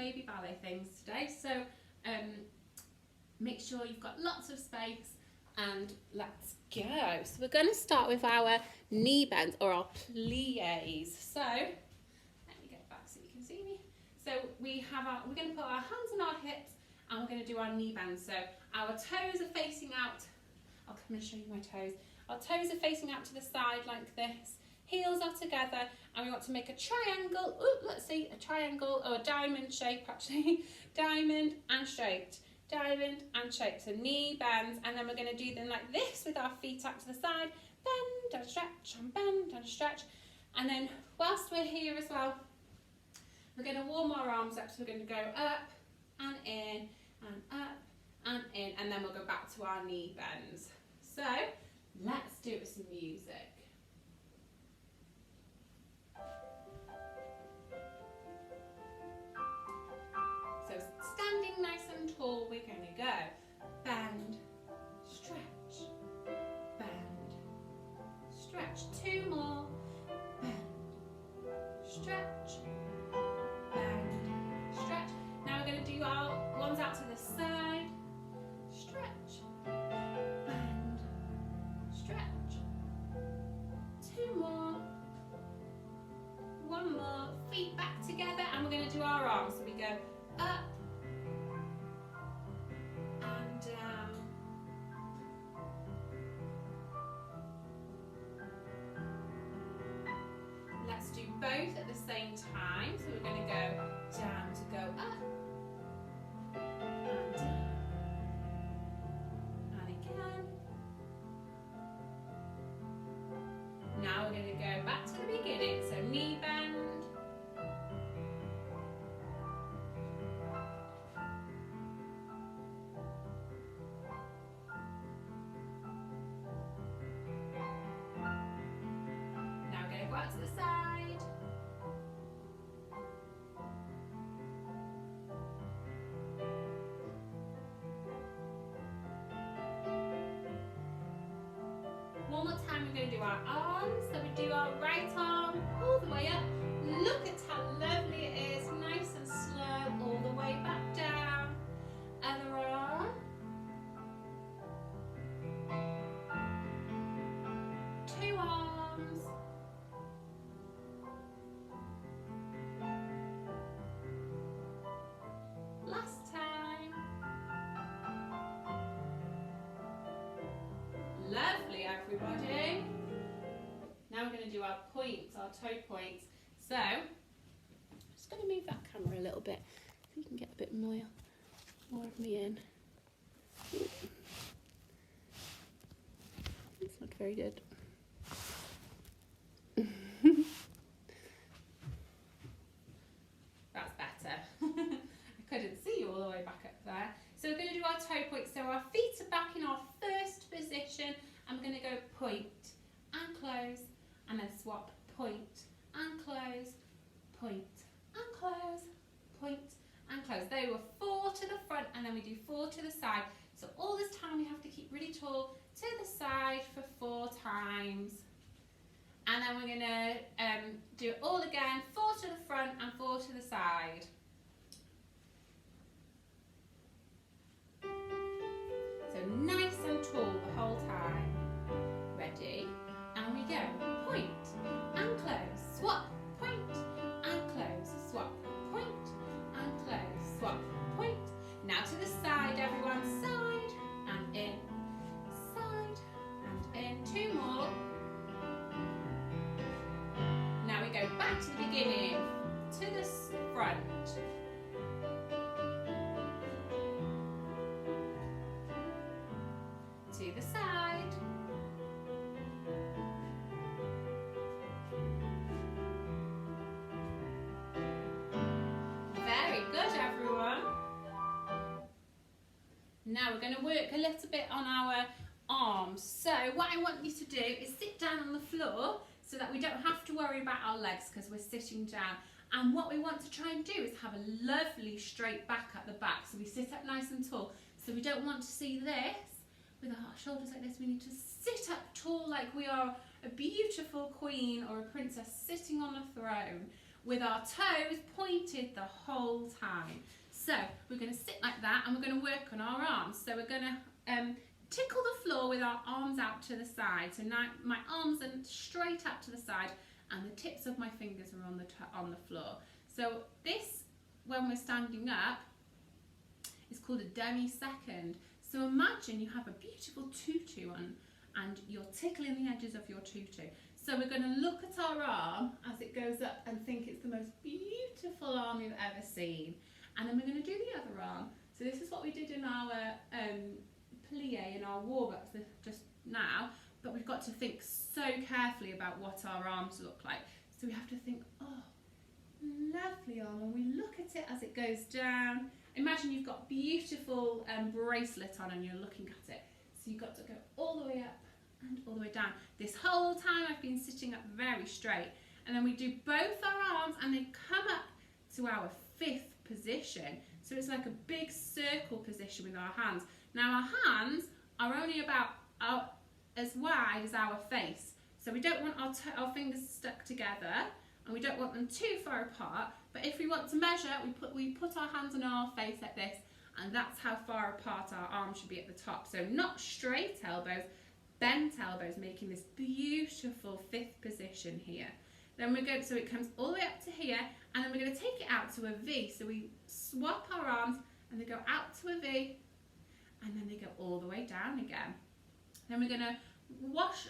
baby ballet things today. So make sure you've got lots of space and let's go. So we're going to start with our knee bends or our pliés. So let me get back so you can see me. So we're going to put our hands on our hips and we're going to do our knee bends. So our toes are facing out. I'll come and show you my toes. Our toes are facing out to the side like this. Heels are together and we want to make a triangle. Ooh, let's see, a triangle or a diamond shape actually. Diamond and straight. Diamond and straight. So knee bends, and then we're going to do them like this with our feet out to the side. Bend and stretch and bend and stretch. And then whilst we're here as well, we're going to warm our arms up. So we're going to go up and in and up and in, and then we'll go back to our knee bends. So let's do it with some music. So standing nice and tall, we're going to go bend, stretch, bend, stretch. Two more. Bend, stretch, bend, stretch. Now we're going to do our ones out to the side. Stretch, bend, stretch. Two more. One more. Feet back together, and we're going to do our arms. So we go up and down. Let's do both at the same time. So we're going to go down to go up and down and again. Now we're going to go back to the beginning. So knee bend. Now we're going to go out to the side. One more time, we're going to do our arms. So we do our right arm all the way up. Look at how lovely it is. Nice and slow, all the way back down. Other arm. Two arms. Last time. Lovely, everybody. Now we're going to do our points, our toe points. So, I'm just going to move that camera a little bit so you can get a bit more of me in. Ooh. It's not very good. That's better. I couldn't see you all the way back up there. So we're going to do our toe points. So our feet are back in our first position. I'm going to go point and close, and then swap, point and close, point and close, point and close. They were 4 to the front, and then we do 4 to the side. So all this time we have to keep really tall to the side for 4 times. And then we're going to do it all again, 4 to the front and 4 to the side. So nice and tall the whole time. Ready? And we go point and close, swap, point and close, swap, point and close, swap, point. Now to the side, everyone, side and in, side and in. 2 more. Now we go back to the beginning, to the front. To the side. Very good, everyone. Now we're going to work a little bit on our arms. So what I want you to do is sit down on the floor so that we don't have to worry about our legs because we're sitting down. And what we want to try and do is have a lovely straight back at the back. So we sit up nice and tall. So we don't want to see this with our shoulders like this. We need to sit up tall like we are a beautiful queen or a princess sitting on a throne. with our toes pointed the whole time. So we're going to sit like that and we're going to work on our arms. So we're going to tickle the floor with our arms out to the side. So now my arms are straight out to the side and the tips of my fingers are on the floor. So this, when we're standing up, is called a demi-second. So imagine you have a beautiful tutu on and you're tickling the edges of your tutu. So we're going to look at our arm as it goes up and think it's the most beautiful arm you've ever seen. And then we're going to do the other arm. So this is what we did in our plie, in our warm-ups just now. But we've got to think so carefully about what our arms look like. So we have to think, oh, lovely arm. And we look at it as it goes down. Imagine you've got beautiful bracelet on and you're looking at it. So you've got to go all the way up and all the way down. This whole time I've been sitting up very straight. And then we do both our arms and they come up to our fifth position. So it's like a big circle position with our hands. Now our hands are only about as wide as our face. So we don't want our fingers stuck together and we don't want them too far apart. But if we want to measure, we put our hands on our face like this, and that's how far apart our arms should be at the top. So not straight elbows, bent elbows, making this beautiful fifth position here. Then we're going, so it comes all the way up to here, and then we're going to take it out to a V. So we swap our arms, and they go out to a V, and then they go all the way down again. Then we're going to wash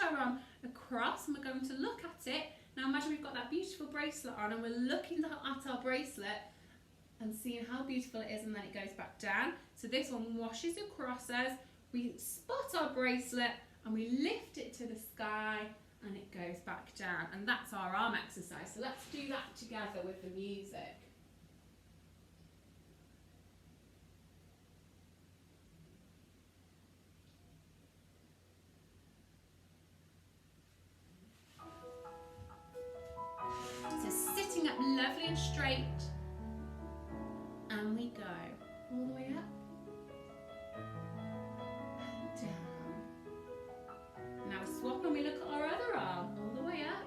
our arm across, and we're going to look at it. Now imagine we've got that beautiful bracelet on, and we're looking at our bracelet and seeing how beautiful it is, and then it goes back down. So this one washes across us. We spot our bracelet, and we lift it to the sky, and it goes back down. And that's our arm exercise. So let's do that together with the music. So sitting up lovely and straight, and we go all the way up and down. Now we swap and we look at our other arm, all the way up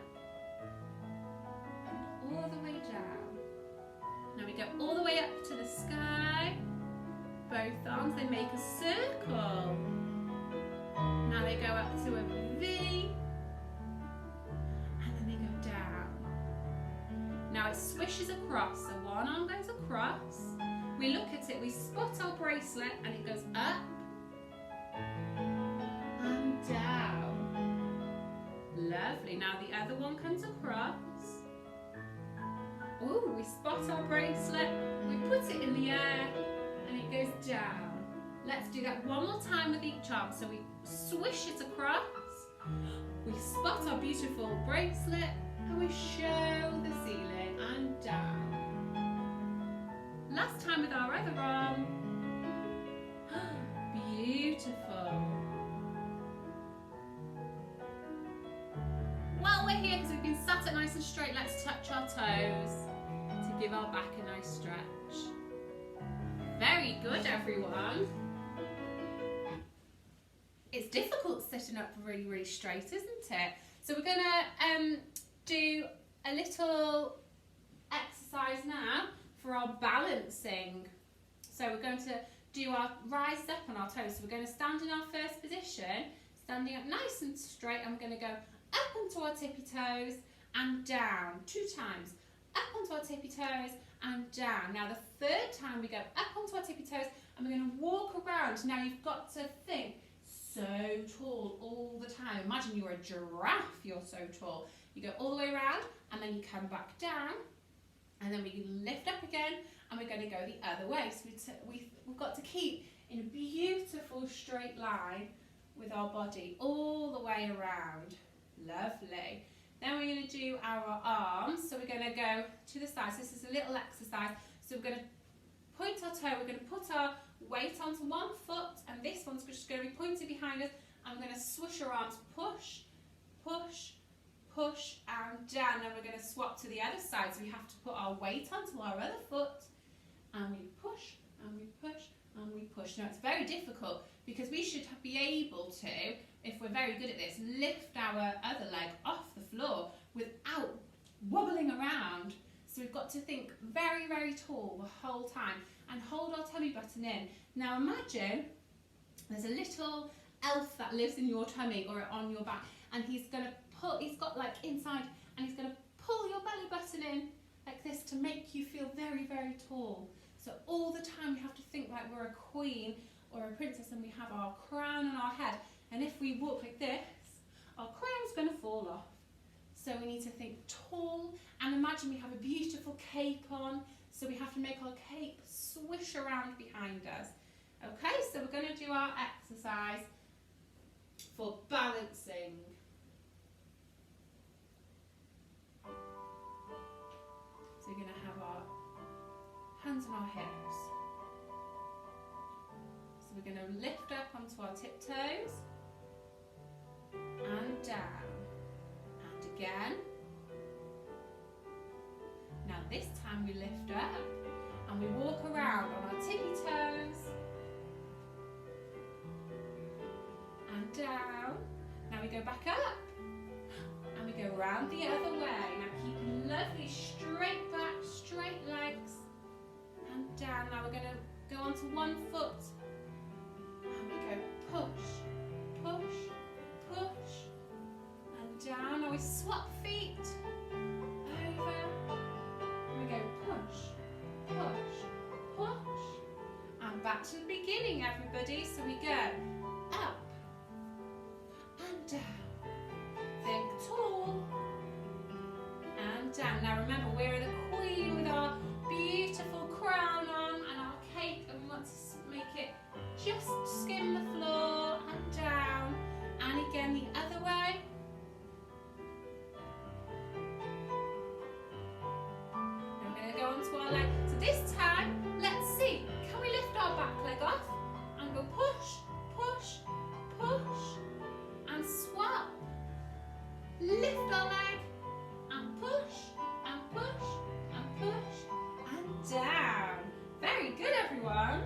and all the way down. Now we go all the way up to the sky. Both arms, they make a circle. Now they go up to a V, and then they go down. Now it swishes across, so one arm goes across. We look at it, we spot our bracelet, and it goes up and down. Lovely. Now the other one comes across. Ooh, we spot our bracelet, we put it in the air, and it goes down. Let's do that one more time with each arm. So we swish it across, we spot our beautiful bracelet, and we show the ceiling and down. Last time with our other arm. Beautiful. While we're here, because we've been sat up nice and straight, let's touch our toes to give our back a nice stretch. Very good, everyone. It's difficult sitting up really, really straight, isn't it? So we're going to do a little exercise now for our balancing. So we're going to do our rise up on our toes. So we're going to stand in our first position, standing up nice and straight, and we're going to go up onto our tippy toes and down 2 times. Up onto our tippy toes and down. Now the third time we go up onto our tippy toes and we're going to walk around. Now you've got to think, so tall all the time. Imagine you're a giraffe, you're so tall. You go all the way around and then you come back down and then we lift up again and we're going to go the other way. So we've got to keep in a beautiful straight line with our body all the way around. Lovely. Then we're going to do our arms. So we're going to go to the side. So this is a little exercise. So we're going to point our toe. We're going to put our weight onto one foot, and this one's just going to be pointed behind us. And we're going to swish our arms, push, push, push, and down. Then we're going to swap to the other side. So we have to put our weight onto our other foot, and we push, and we push, and we push. Now it's very difficult because we should be able to, if we're very good at this, lift our other leg off the floor without swing around. So we've got to think very, very tall the whole time and hold our tummy button in. Now imagine there's a little elf that lives in your tummy or on your back, and he's got like inside, and he's going to pull your belly button in like this to make you feel very, very tall. So all the time we have to think like we're a queen or a princess, and we have our crown on our head. And if we walk like this, our crown's going to fall off. So we need to think tall, and imagine we have a beautiful cape on. So we have to make our cape swish around behind us. Okay, so we're going to do our exercise for balancing. So we're going to have our hands on our hips. So we're going to lift up onto our tiptoes and down and again. Now this time we lift up and we walk around on our tippy toes and down. Now we go back up and we go round the other way. Now keep lovely straight back, straight legs and down. Now we're going to go onto one foot and we go push, push, push and down. Now we swap feet over. We go push, push, push and back to the beginning, everybody. So we go up and down. Think tall and down. Now remember, we're the queen with our beautiful crown on and our cape, and we want to make it just skim the floor and down. And again the other way. Now we're going to go onto our leg. So this time, let's see. Can we lift our back leg off and go push, push, push and swap. Lift our leg and push and push and push and down. Very good, everyone.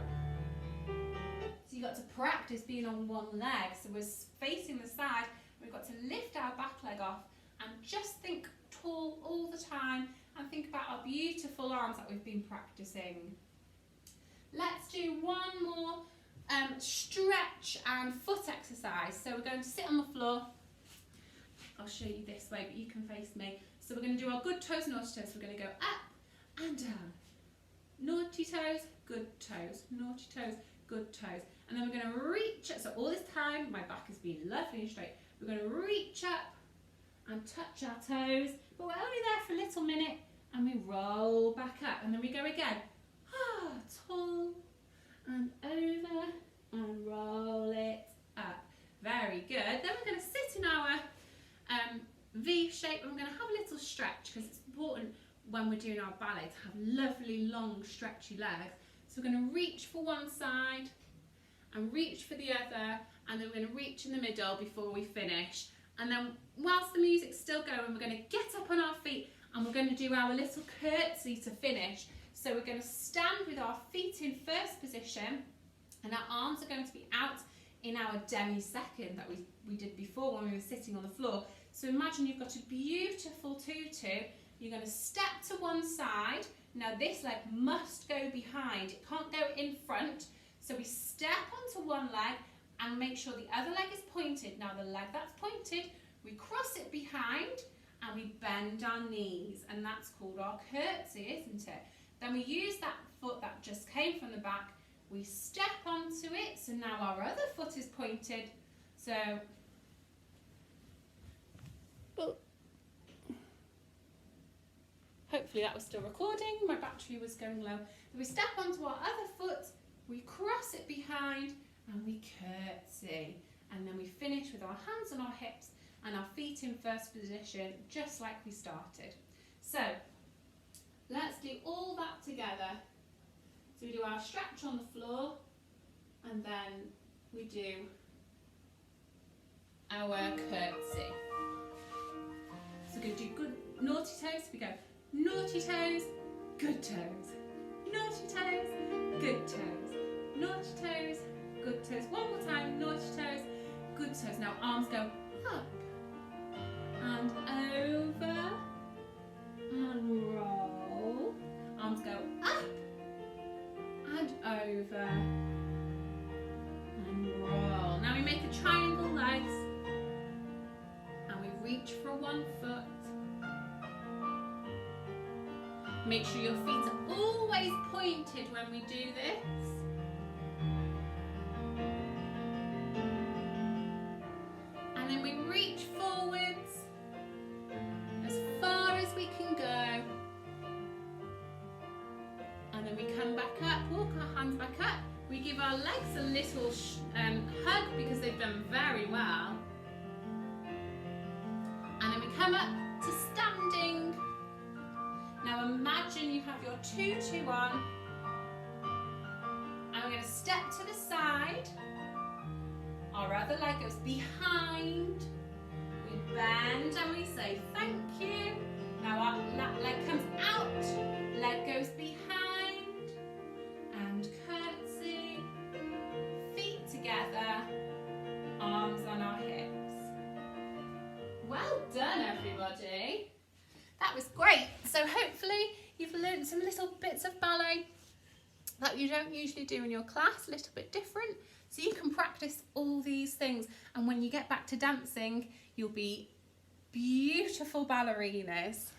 So you got to practice being on one leg. So we're facing the side. We've got to lift our back leg off and just think tall all the time and think about our beautiful arms that we've been practicing. Let's do one more stretch and foot exercise. So we're going to sit on the floor. I'll show you this way, but you can face me. So we're going to do our good toes, naughty toes. We're going to go up and down. Naughty toes, good toes. Naughty toes, good toes. And then we're going to reach up. So all this time, my back has been lovely and straight. We're going to reach up and touch our toes. But we're only there for a little minute. And we roll back up. And then we go again. Tall and over and roll it up. Very good. Then we're going to sit in our V shape, and we're going to have a little stretch because it's important when we're doing our ballet to have lovely long stretchy legs. So we're going to reach for one side and reach for the other, and then we're going to reach in the middle before we finish. And then whilst the music's still going, we're going to get up on our feet and we're going to do our little curtsy to finish. So we're going to stand with our feet in first position, and our arms are going to be out in our demi-second that we did before when we were sitting on the floor. So imagine you've got a beautiful tutu. You're going to step to one side. Now this leg must go behind. It can't go in front. So we step onto one leg and make sure the other leg is pointed. Now the leg that's pointed, we cross it behind and we bend our knees. And that's called our curtsy, isn't it? Then we use that foot that just came from the back. We step onto it. So now our other foot is pointed. So hopefully that was still recording. My battery was going low. So we step onto our other foot, we cross it behind and we curtsy. And then we finish with our hands on our hips and our feet in first position, just like we started. So let's do all that together. So we do our stretch on the floor, and then we do our curtsy. So we're going to do good naughty toes. We go naughty toes, good toes. Naughty toes, good toes. Naughty toes, good toes. One more time, naughty toes, good toes. Now arms go up and over and Make sure your feet are always pointed when we do this. And then we reach forwards as far as we can go. And then we come back up, walk our hands back up. We give our legs a little hug because they've done very well. And then we come up to standing. Now imagine you have your tutu on. And we're going to step to the side. Our other leg goes behind. We bend and we say thank you. Now our leg comes out, leg goes behind, and curtsy, feet together, arms on our hips. Well done, everybody. That was great. So hopefully you've learned some little bits of ballet that you don't usually do in your class, a little bit different. So you can practice all these things, and when you get back to dancing, you'll be beautiful ballerinas.